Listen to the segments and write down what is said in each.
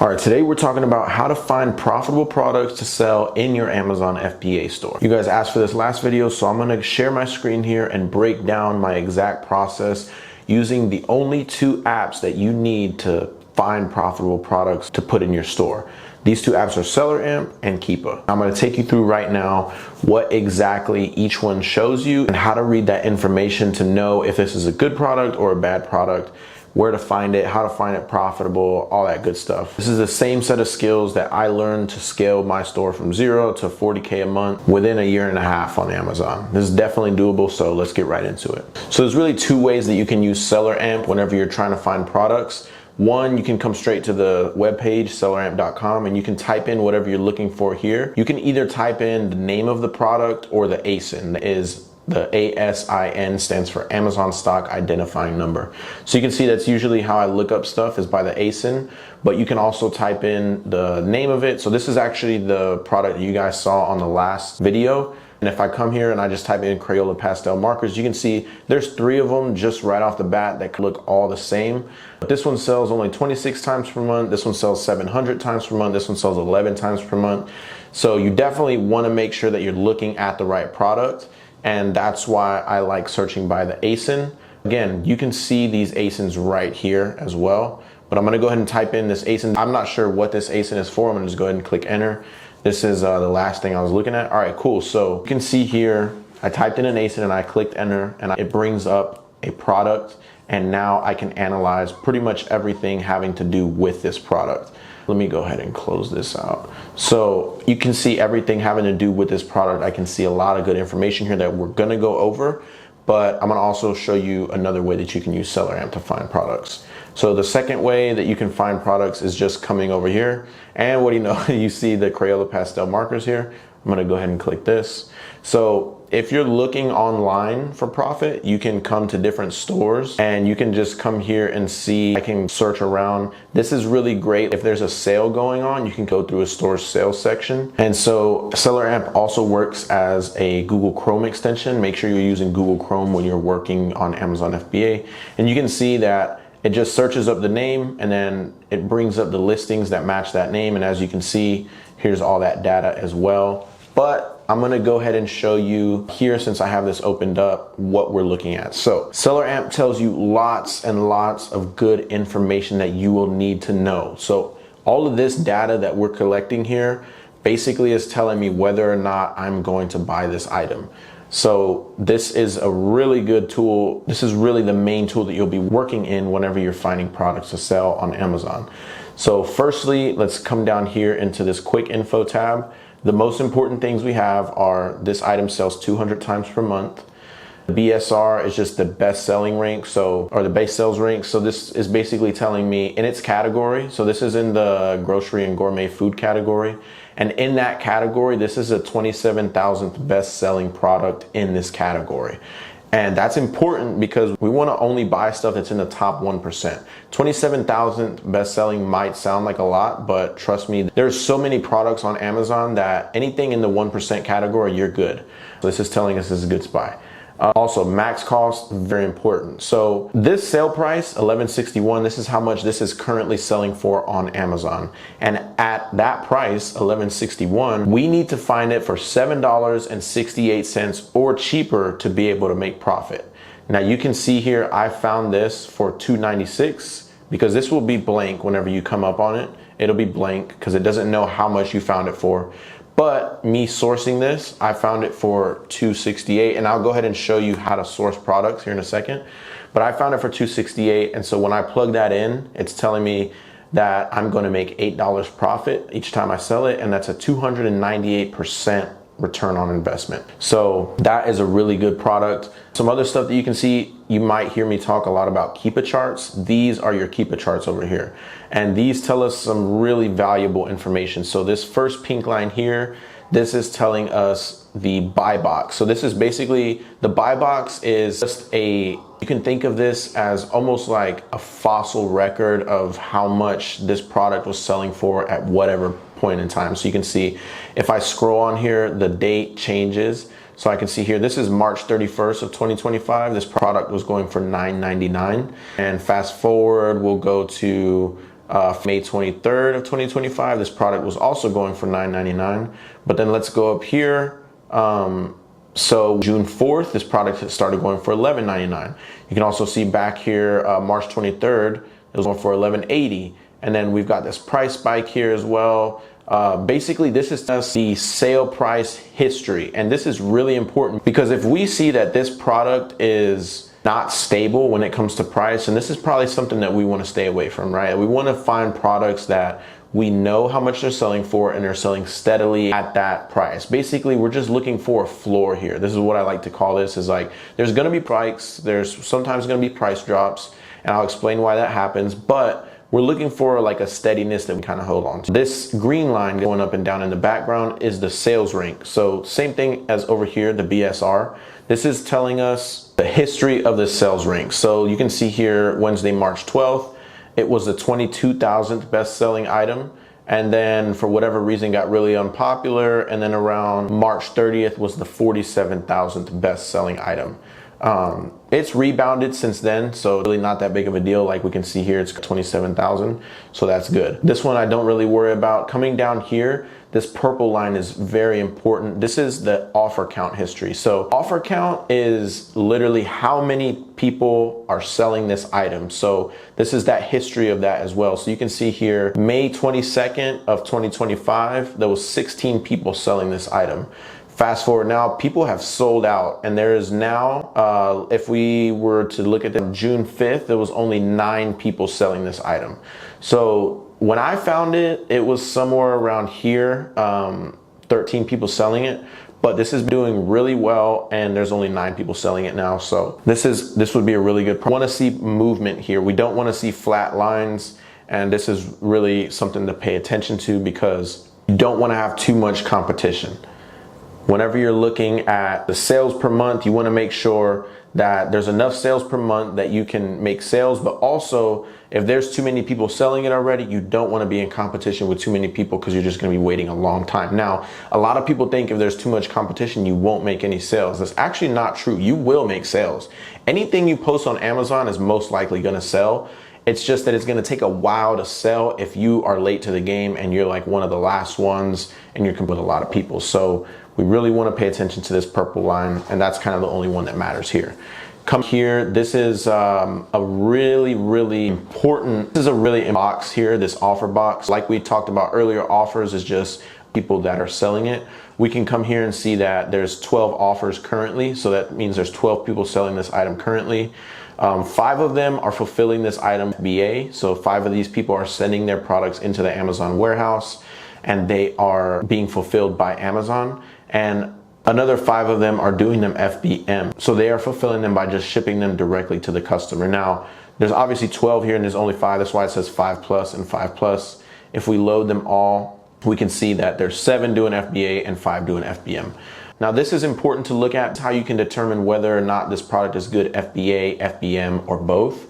All right, today we're talking about how to find profitable products to sell in your Amazon FBA store. You guys asked for this last video, so I'm gonna share my screen here and break down my exact process using the only two apps that you need to find profitable products to put in your store. These two apps are SellerAmp and Keepa. I'm gonna take you through right now what exactly each one shows you and how to read that information to know if this is a good product or a bad product, where to find it, how to find it profitable, all that good stuff. This is the same set of skills that I learned to scale my store from 0 to 40K a month within a year and a half on Amazon. This is definitely doable, so let's get right into it. So there's really two ways that you can use SellerAmp whenever you're trying to find products. One, you can come straight to the webpage, selleramp.com, and you can type in whatever you're looking for here. You can either type in the name of the product or the ASIN, that is the ASIN stands for Amazon Stock Identifying Number. So you can see that's usually how I look up stuff, is by the ASIN, but you can also type in the name of it. So this is actually the product that you guys saw on the last video. And if I come here and I just type in Crayola pastel markers, you can see there's 3 of them just right off the bat that look all the same. But this one sells only 26 times per month. This one sells 700 times per month. This one sells 11 times per month. So you definitely want to make sure that you're looking at the right product. And that's why I like searching by the ASIN. Again, you can see these ASINs right here as well. But I'm gonna go ahead and type in this ASIN. I'm not sure what this ASIN is for. I'm gonna just go ahead and click enter. This is the last thing I was looking at. All right, cool. So you can see here, I typed in an ASIN and I clicked enter, and it brings up a product. And now I can analyze pretty much everything having to do with this product. Let me go ahead and close this out. So you can see everything having to do with this product. I can see a lot of good information here that we're gonna go over, but I'm gonna also show you another way that you can use SellerAmp to find products. So the second way that you can find products is just coming over here. And what do you know, you see the Crayola pastel markers here. I'm gonna go ahead and click this. So if you're looking online for profit, you can come to different stores and you can just come here and see, I can search around. This is really great. If there's a sale going on, you can go through a store's sales section. And so SellerAmp also works as a Google Chrome extension. Make sure you're using Google Chrome when you're working on Amazon FBA. And you can see that it just searches up the name and then it brings up the listings that match that name. And as you can see, here's all that data as well. But I'm gonna go ahead and show you here, since I have this opened up, what we're looking at. So SellerAmp tells you lots and lots of good information that you will need to know. So all of this data that we're collecting here basically is telling me whether or not I'm going to buy this item. So this is a really good tool. This is really the main tool that you'll be working in whenever you're finding products to sell on Amazon. So firstly, let's come down here into this quick info tab. The most important things we have are this item sells 200 times per month. The BSR is just the best selling rank, or the base sales rank. So this is basically telling me in its category. So this is in the grocery and gourmet food category. And in that category, this is a 27,000th best selling product in this category. And that's important because we want to only buy stuff that's in the top 1%. 27,000th best selling might sound like a lot, but trust me, there's so many products on Amazon that anything in the 1% category, you're good. This is telling us this is a good buy. Also, max cost, very important. So this sale price, $11.61, this is how much this is currently selling for on Amazon. And at that price, $11.61, we need to find it for $7.68 or cheaper to be able to make profit. Now you can see here, I found this for $2.96 because this will be blank whenever you come up on it. It'll be blank because it doesn't know how much you found it for. But me sourcing this, I found it for $2.68, and I'll go ahead and show you how to source products here in a second. But I found it for $2.68, and so when I plug that in, it's telling me that I'm gonna make $8 profit each time I sell it, and that's a 298% return on investment. So that is a really good product. Some other stuff that you can see, you might hear me talk a lot about Keepa Charts. These are your Keepa Charts over here. And these tell us some really valuable information. So this first pink line here, this is telling us the buy box. So this is basically, the buy box is just you can think of this as almost like a fossil record of how much this product was selling for at whatever point in time. So you can see, if I scroll on here, the date changes. So I can see here, this is March 31st of 2025. This product was going for $9.99. And fast forward, we'll go to May 23rd of 2025, this product was also going for $9.99. But then let's go up here. So June 4th, this product started going for $11.99. You can also see back here, March 23rd, it was going for $11.80. And then we've got this price spike here as well. Basically, this is just the sale price history. And this is really important because if we see that this product is not stable when it comes to price, and this is probably something that we want to stay away from, right? We want to find products that we know how much they're selling for and they're selling steadily at that price. Basically, we're just looking for a floor here. This is what I like to call this, is like, there's going to be spikes, there's sometimes going to be price drops, and I'll explain why that happens, but we're looking for like a steadiness that we kind of hold on to. This green line going up and down in the background is the sales rank. So same thing as over here, the BSR. This is telling us the history of the sales rank. So you can see here, Wednesday, March 12th, it was the 22,000th best-selling item. And then for whatever reason got really unpopular. And then around March 30th was the 47,000th best-selling item. It's rebounded since then, so really not that big of a deal. Like we can see here, it's 27,000, so that's good. This one I don't really worry about. Coming down here, this purple line is very important. This is the offer count history. So offer count is literally how many people are selling this item. So this is that history of that as well. So you can see here, May 22nd of 2025, there was 16 people selling this item. Fast forward now, people have sold out, and there is now, if we were to look at June 5th, there was only 9 people selling this item. So when I found it, it was somewhere around here, 13 people selling it, but this is doing really well, and there's only 9 people selling it now. So this would be a really good product. We want to see movement here. We don't want to see flat lines, and this is really something to pay attention to because you don't want to have too much competition. Whenever you're looking at the sales per month, you want to make sure that there's enough sales per month that you can make sales, but also if there's too many people selling it already, you don't want to be in competition with too many people because you're just going to be waiting a long time. Now, a lot of people think if there's too much competition, you won't make any sales. That's actually not true. You will make sales. Anything you post on Amazon is most likely going to sell. It's just that it's going to take a while to sell if you are late to the game and you're like one of the last ones and you're competing with a lot of people. So we really want to pay attention to this purple line, and that's kind of the only one that matters here. Come here, this is a really important box here, this offer box. Like we talked about earlier, offers is just people that are selling it. We can come here and see that there's 12 offers currently, so that means there's 12 people selling this item currently. 5 of them are fulfilling this item FBA, so 5 of these people are sending their products into the Amazon warehouse and they are being fulfilled by Amazon, and another 5 of them are doing them FBM, so they are fulfilling them by just shipping them directly to the customer. Now there's obviously 12 here and there's only 5, that's why it says 5+ and 5+. If we load them all, we can see that there's 7 doing FBA and 5 doing FBM. Now this is important to look at, how you can determine whether or not this product is good FBA, FBM, or both.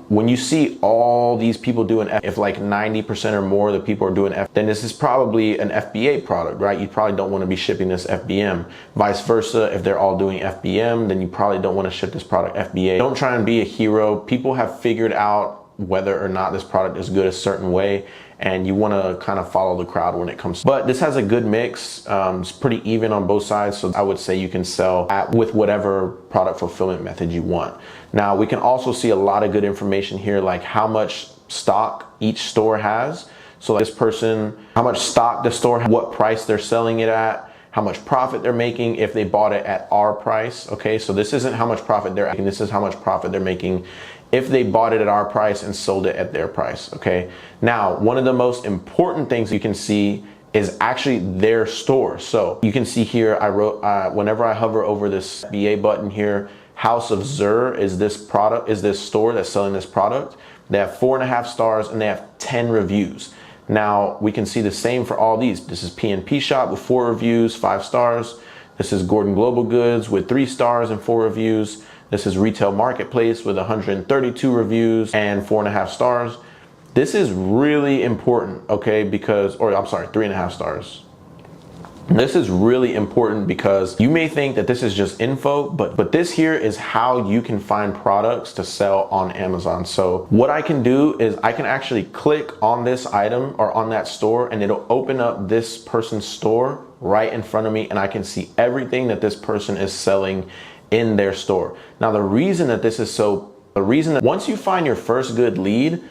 When you see all these people doing if like 90% or more of the people are doing then this is probably an FBA product, right? You probably don't want to be shipping this FBM. Vice versa, if they're all doing FBM, then you probably don't want to ship this product FBA. Don't try and be a hero. People have figured out whether or not this product is good a certain way, and you want to kind of follow the crowd when it comes to. But this has a good mix. It's pretty even on both sides, so I would say you can sell with whatever product fulfillment method you want. Now we can also see a lot of good information here, like how much stock each store has. So like this person, how much stock the store has, what price they're selling it at, how much profit they're making if they bought it at our price. Okay, so this isn't how much profit they're making, this is how much profit they're making if they bought it at our price and sold it at their price. Okay, now one of the most important things you can see is actually their store. So you can see here, I wrote, whenever I hover over this BA button here, House of Zur is this store that's selling this product. They have 4.5 stars and they have 10 reviews. Now we can see the same for all these. This is PNP Shop with 4 reviews, 5 stars. This is Gordon Global Goods with 3 stars and 4 reviews. This is Retail Marketplace with 132 reviews and 4.5 stars. This is really important, okay, because, or I'm sorry, 3.5 stars. This is really important because you may think that this is just info, but this here is how you can find products to sell on Amazon. So what I can do is I can actually click on this item or on that store, and it'll open up this person's store right in front of me, and I can see everything that this person is selling in their store. Now, the reason that once you find your first good lead,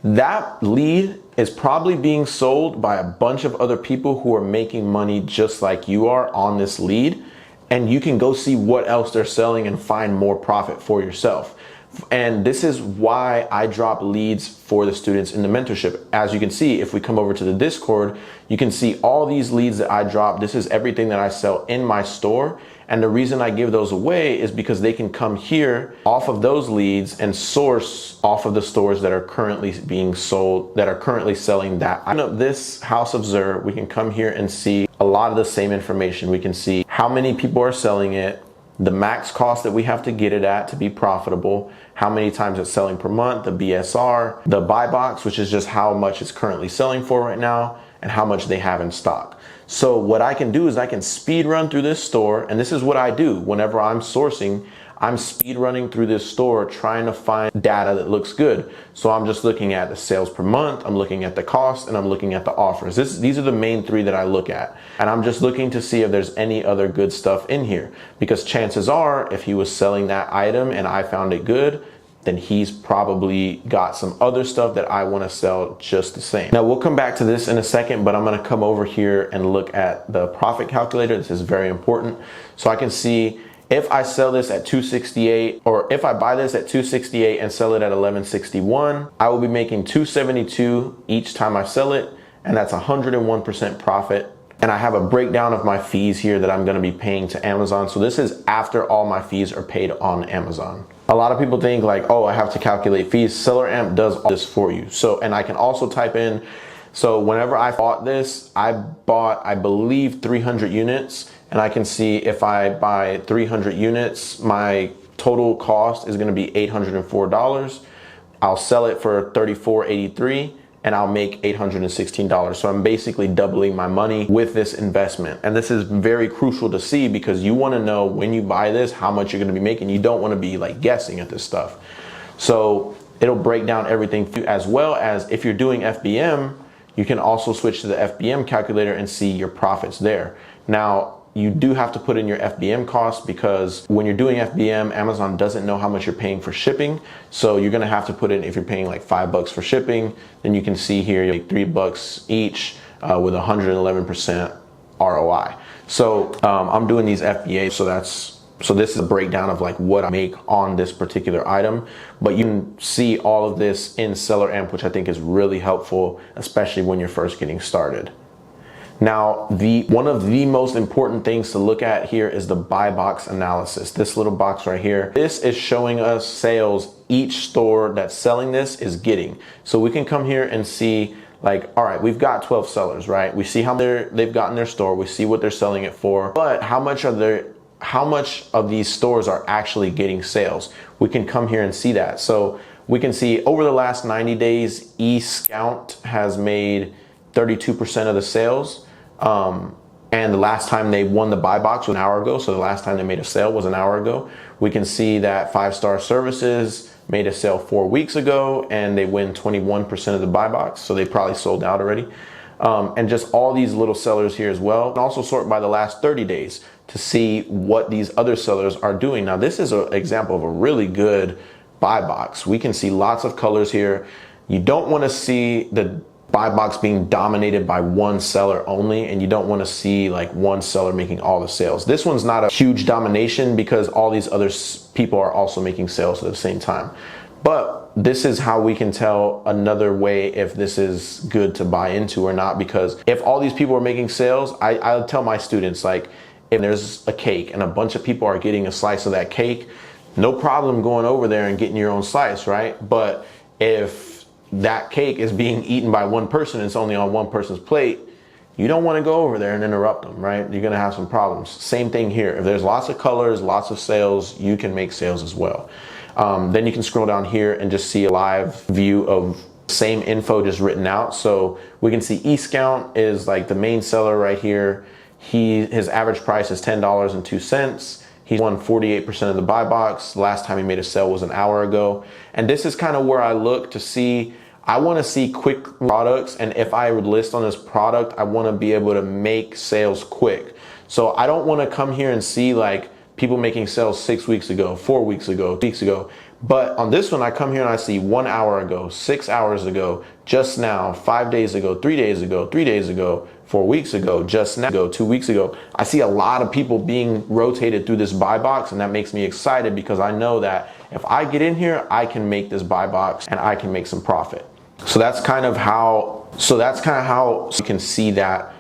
that lead is probably being sold by a bunch of other people who are making money just like you are on this lead, and you can go see what else they're selling and find more profit for yourself. And this is why I drop leads for the students in the mentorship. As you can see, if we come over to the Discord, you can see all these leads that I drop. This is everything that I sell in my store. And the reason I give those away is because they can come here off of those leads and source off of the stores that are currently being sold, that are currently selling that. I know this House of Zur, we can come here and see a lot of the same information. We can see how many people are selling it, the max cost that we have to get it at to be profitable, how many times it's selling per month, the BSR, the buy box, which is just how much it's currently selling for right now, and how much they have in stock. So what I can do is I can speed run through this store, and this is what I do whenever I'm sourcing. I'm speed running through this store trying to find data that looks good. So I'm just looking at the sales per month, I'm looking at the cost, and I'm looking at the offers. These are the main three that I look at. And I'm just looking to see if there's any other good stuff in here. Because chances are, if he was selling that item and I found it good, then he's probably got some other stuff that I want to sell just the same. Now we'll come back to this in a second, but I'm going to come over here and look at the profit calculator. This is very important. So I can see if I sell this at $268, or if I buy this at $268 and sell it at $1161, I will be making $272 each time I sell it, and that's 101% profit. And I have a breakdown of my fees here that I'm going to be paying to Amazon. So this is after all my fees are paid on Amazon. A lot of people think like, oh, I have to calculate fees. SellerAmp does all this for you. So, and I can also type in, so whenever I bought this, I bought, I believe 300 units, and I can see if I buy 300 units, my total cost is going to be $804. I'll sell it for $34.83. and I'll make $816. So I'm basically doubling my money with this investment. And this is very crucial to see because you want to know when you buy this, how much you're going to be making. You don't want to be like guessing at this stuff. So it'll break down everything, as well as if you're doing FBM, you can also switch to the FBM calculator and see your profits there. Now, you do have to put in your FBM costs because when you're doing FBM, Amazon doesn't know how much you're paying for shipping. So you're gonna have to put in, if you're paying like $5 for shipping, then you can see here, you're like $3 each with 111% ROI. So I'm doing these FBA, so this is a breakdown of like what I make on this particular item, but you can see all of this in SellerAmp, which I think is really helpful, especially when you're first getting started. Now, one of the most important things to look at here is the buy box analysis. This little box right here, this is showing us sales each store that's selling this is getting. So we can come here and see like, all right, we've got 12 sellers, right? We see how they've got in their store. We see what they're selling it for, but how much of these stores are actually getting sales? We can come here and see that. So we can see over the last 90 days, eScout has made 32% of the sales. And the last time they won the buy box was an hour ago. So the last time they made a sale was an hour ago. We can see that 5-Star Services made a sale 4 weeks ago and they win 21% of the buy box. So they probably sold out already. And just all these little sellers here as well. And also sort by the last 30 days to see what these other sellers are doing. Now, this is an example of a really good buy box. We can see lots of colors here. You don't want to see the buy box being dominated by one seller only, and you don't want to see like one seller making all the sales. This one's not a huge domination because all these other people are also making sales at the same time. But this is how we can tell another way if this is good to buy into or not, because if all these people are making sales, I'll tell my students, like, if there's a cake and a bunch of people are getting a slice of that cake, no problem going over there and getting your own slice, right? But if that cake is being eaten by one person, it's only on one person's plate, you don't want to go over there and interrupt them, right? You're going to have some problems. Same thing here. If there's lots of colors, lots of sales, you can make sales as well. Then you can scroll down here and just see a live view of same info just written out. So we can see eScout is like the main seller right here. His average price is $10.02. He won 48% of the buy box. Last time he made a sale was an hour ago. And this is kind of where I look to see, I want to see quick products. And if I would list on this product, I want to be able to make sales quick. So I don't want to come here and see like people making sales 6 weeks ago, 4 weeks ago, weeks ago. But on this one, I come here and I see 1 hour ago, 6 hours ago, just now, 5 days ago, 3 days ago, 3 days ago, 4 weeks ago, just now, 2 weeks ago. I see a lot of people being rotated through this buy box, and that makes me excited because I know that if I get in here, I can make this buy box and I can make some profit. So that's kind of how you can see that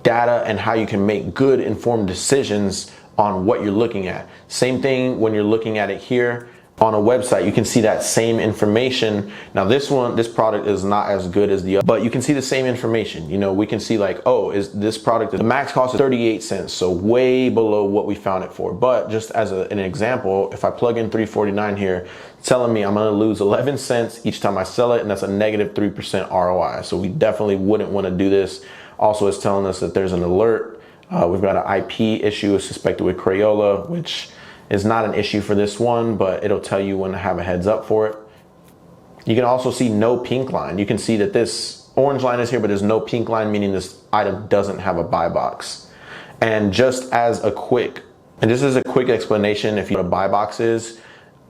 data and how you can make good informed decisions on what you're looking at. Same thing when you're looking at it here on a website, you can see that same information. Now this product is not as good as the other, but you can see the same information. You know, we can see like, oh, is this product, the max cost is 38 cents, so way below what we found it for. But just as an example, if I plug in 349 here, it's telling me I'm gonna lose 11 cents each time I sell it, and that's a negative 3% ROI. So we definitely wouldn't wanna do this. Also, it's telling us that there's an alert. We've got an IP issue suspected with Crayola, which is not an issue for this one, but it'll tell you when to have a heads up for it. You can also see no pink line. You can see that this orange line is here, but there's no pink line, meaning this item doesn't have a buy box. And just as a quick, and this is a quick explanation if you know what a buy box is.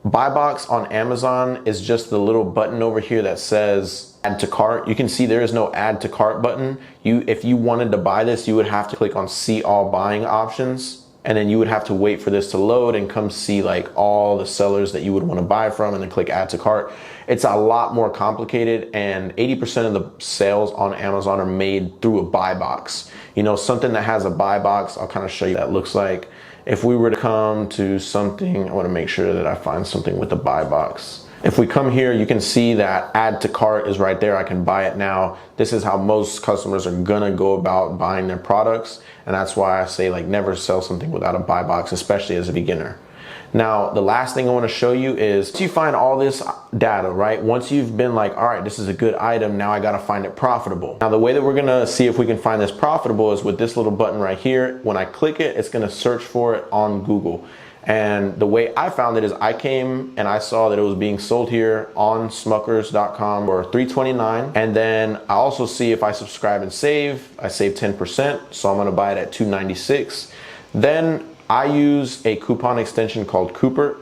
Buy box on Amazon is just the little button over here that says add to cart. You can see there is no add to cart button. If you wanted to buy this, you would have to click on see all buying options. And then you would have to wait for this to load and come see like all the sellers that you would want to buy from and then click add to cart. It's a lot more complicated, and 80% of the sales on Amazon are made through a buy box. You know, something that has a buy box, I'll kind of show you what that looks like. If we were to come to something, I want to make sure that I find something with a buy box. If we come here, you can see that add to cart is right there. I can buy it now. This is how most customers are gonna go about buying their products. And that's why I say like never sell something without a buy box, especially as a beginner. Now, the last thing I wanna show you is once you find all this data, right? Once you've been like, all right, this is a good item, now I gotta find it profitable. Now, the way that we're gonna see if we can find this profitable is with this little button right here. When I click it, it's gonna search for it on Google. And the way I found it is I came and I saw that it was being sold here on smuckers.com for $3.29. And then I also see if I subscribe and save, I save 10%. So I'm gonna buy it at $2.96. Then I use a coupon extension called Keepa,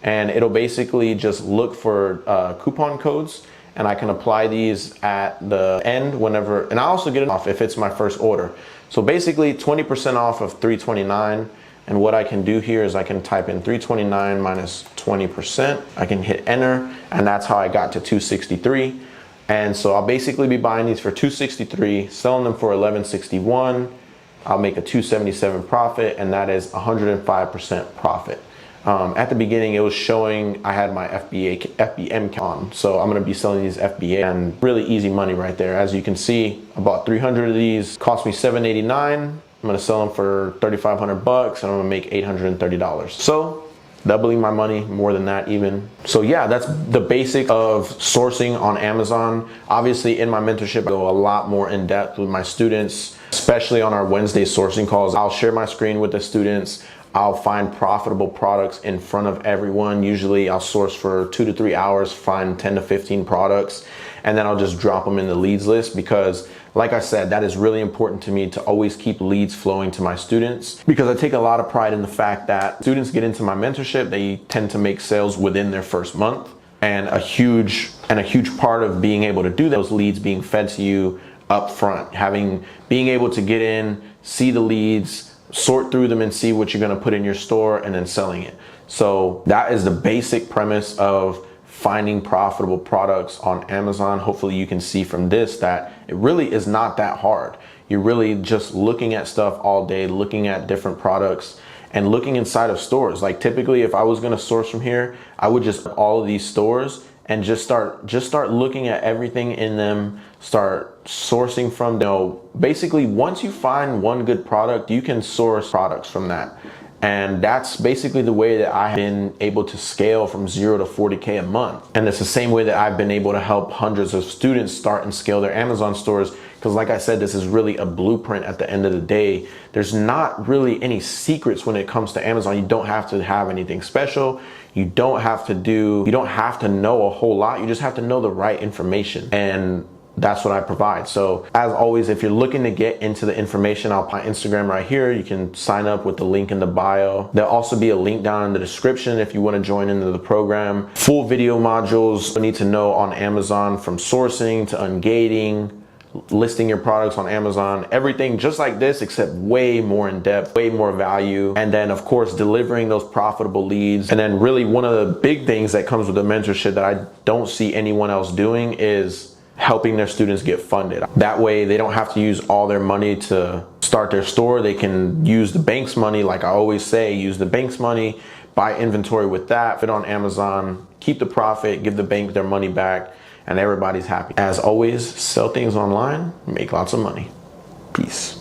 and it'll basically just look for coupon codes, and I can apply these at the end whenever, and I also get it off if it's my first order. So basically 20% off of $3.29. And what I can do here is I can type in $3.29 minus 20%. I can hit enter, and that's how I got to $2.63. And so I'll basically be buying these for $2.63, selling them for $11.61. I'll make a $2.77 profit, and that is 105% profit. At the beginning, it was showing I had my FBM on. So I'm gonna be selling these FBA, and really easy money right there. As you can see, I bought 300 of these, cost me $7.89. I'm gonna sell them for 3,500 bucks, and I'm gonna make $830. So doubling my money, more than that even. So yeah, that's the basic of sourcing on Amazon. Obviously in my mentorship, I go a lot more in depth with my students, especially on our Wednesday sourcing calls. I'll share my screen with the students. I'll find profitable products in front of everyone. Usually I'll source for 2 to 3 hours, find 10 to 15 products, and then I'll just drop them in the leads list because, like I said, that is really important to me to always keep leads flowing to my students, because I take a lot of pride in the fact that students get into my mentorship, they tend to make sales within their first month, and a huge part of being able to do those leads being fed to you up front, being able to get in, see the leads, sort through them and see what you're going to put in your store, and then selling it. So that is the basic premise of finding profitable products on Amazon. Hopefully you can see from this that it really is not that hard. You're really just looking at stuff all day, looking at different products and looking inside of stores. Like typically if I was going to source from here, I would just all of these stores and just start looking at everything in them, start sourcing from, you know, basically once you find one good product, you can source products from that. And that's basically the way that I've been able to scale from 0 to 40K a month. And it's the same way that I've been able to help hundreds of students start and scale their Amazon stores, Because like I said, this is really a blueprint at the end of the day. There's not really any secrets when it comes to Amazon. You don't have to have anything special. You don't have to know a whole lot. You just have to know the right information. And that's what I provide. So as always, if you're looking to get into the information, I'll put my Instagram right here. You can sign up with the link in the bio. There'll also be a link down in the description if you want to join into the program. Full video modules you need to know on Amazon, from sourcing to ungating, listing your products on Amazon, everything just like this, except way more in depth, way more value. And then of course, delivering those profitable leads. And then really one of the big things that comes with the mentorship that I don't see anyone else doing is helping their students get funded. That way they don't have to use all their money to start their store. They can use the bank's money. Like I always say, use the bank's money, buy inventory with that, fit on Amazon, keep the profit, give the bank their money back, and everybody's happy. As always, sell things online, make lots of money. Peace.